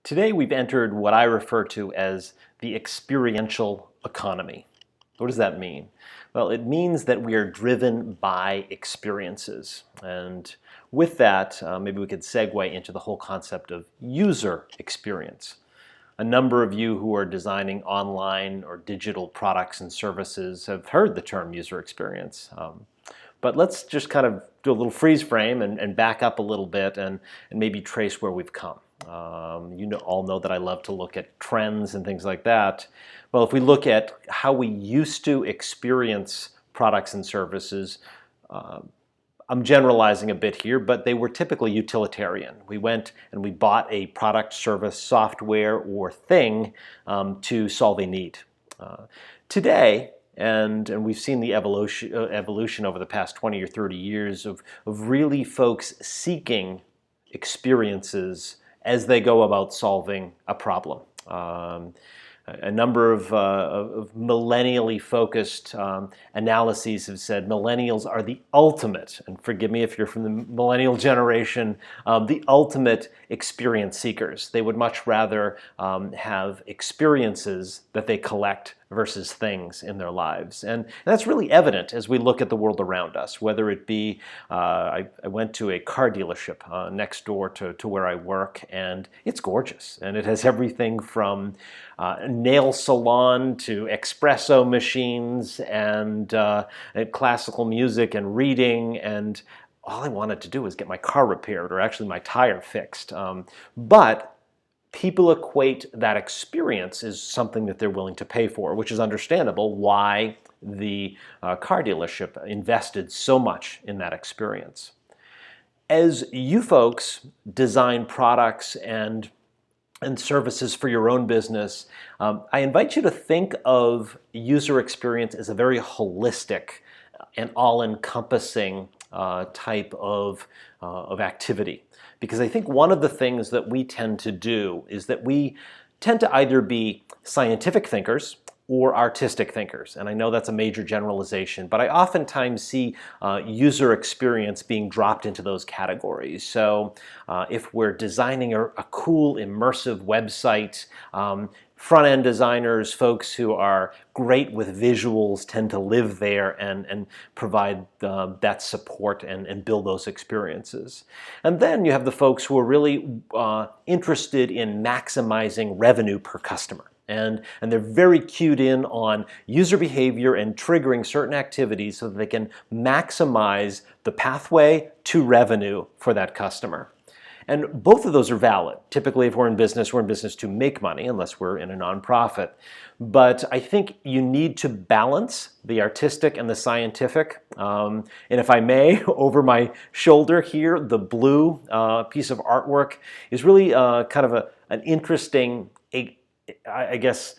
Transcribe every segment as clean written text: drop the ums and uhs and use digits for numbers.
Today we've entered what I refer to as the experiential economy. What does that mean? Well, it means that we are driven by experiences. And with that, maybe we could segue into the whole concept of user experience. A number of you who are designing online or digital products and services have heard the term user experience. But let's just kind of do a little freeze frame and back up a little bit and maybe trace where we've come. All know that I love to look at trends and things like that. Well, if we look at how we used to experience products and services, I'm generalizing a bit here, but they were typically utilitarian. We went and we bought a product, service, software, or thing to solve a need. Today, and we've seen the evolution over the past 20 or 30 years of really folks seeking experiences as they go about solving a problem. A number of millennially focused analyses have said millennials are the ultimate, and forgive me if you're from the millennial generation, the ultimate experience seekers. They would much rather have experiences that they collect versus things in their lives. And that's really evident as we look at the world around us, whether it be, I went to a car dealership next door to where I work, and it's gorgeous. And it has everything from nail salon to espresso machines and classical music and reading, and all I wanted to do was get my car repaired, or actually my tire fixed. But people equate that experience as something that they're willing to pay for, which is understandable why the car dealership invested so much in that experience. As you folks design products and services for your own business, I invite you to think of user experience as a very holistic and all-encompassing type of activity. Because I think one of the things that we tend to do is that we tend to either be scientific thinkers or artistic thinkers. And I know that's a major generalization, but I oftentimes see user experience being dropped into those categories. So if we're designing a cool, immersive website, front-end designers, folks who are great with visuals, tend to live there and provide that support and build those experiences. And then you have the folks who are really interested in maximizing revenue per customer. And they're very cued in on user behavior and triggering certain activities so that they can maximize the pathway to revenue for that customer. And both of those are valid. Typically, if we're in business to make money, unless we're in a nonprofit. But I think you need to balance the artistic and the scientific. And if I may, over my shoulder here, the blue piece of artwork is really kind of an interesting, I guess,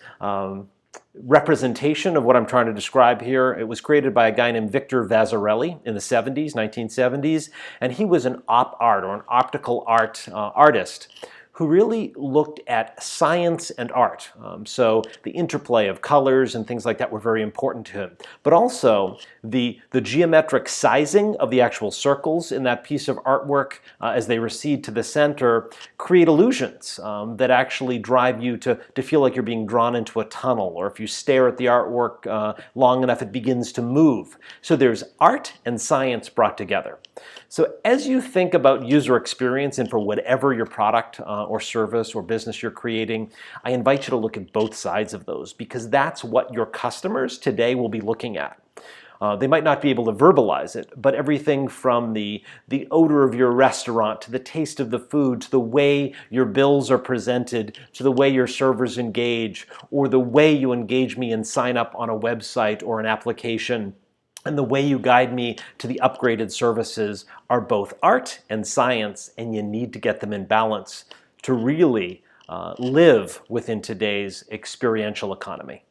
representation of what I'm trying to describe here. It was created by a guy named Victor Vasarely in the 1970s, and he was an op art or an optical art artist who really looked at science and art. So the interplay of colors and things like that were very important to him. But also the geometric sizing of the actual circles in that piece of artwork as they recede to the center create illusions that actually drive you to feel like you're being drawn into a tunnel, or if you stare at the artwork long enough, it begins to move. So there's art and science brought together. So as you think about user experience and for whatever your product or service or business you're creating, I invite you to look at both sides of those, because that's what your customers today will be looking at. They might not be able to verbalize it, but everything from the odor of your restaurant, to the taste of the food, to the way your bills are presented, to the way your servers engage, or the way you engage me and sign up on a website or an application, and the way you guide me to the upgraded services are both art and science, and you need to get them in balance to really live within today's experiential economy.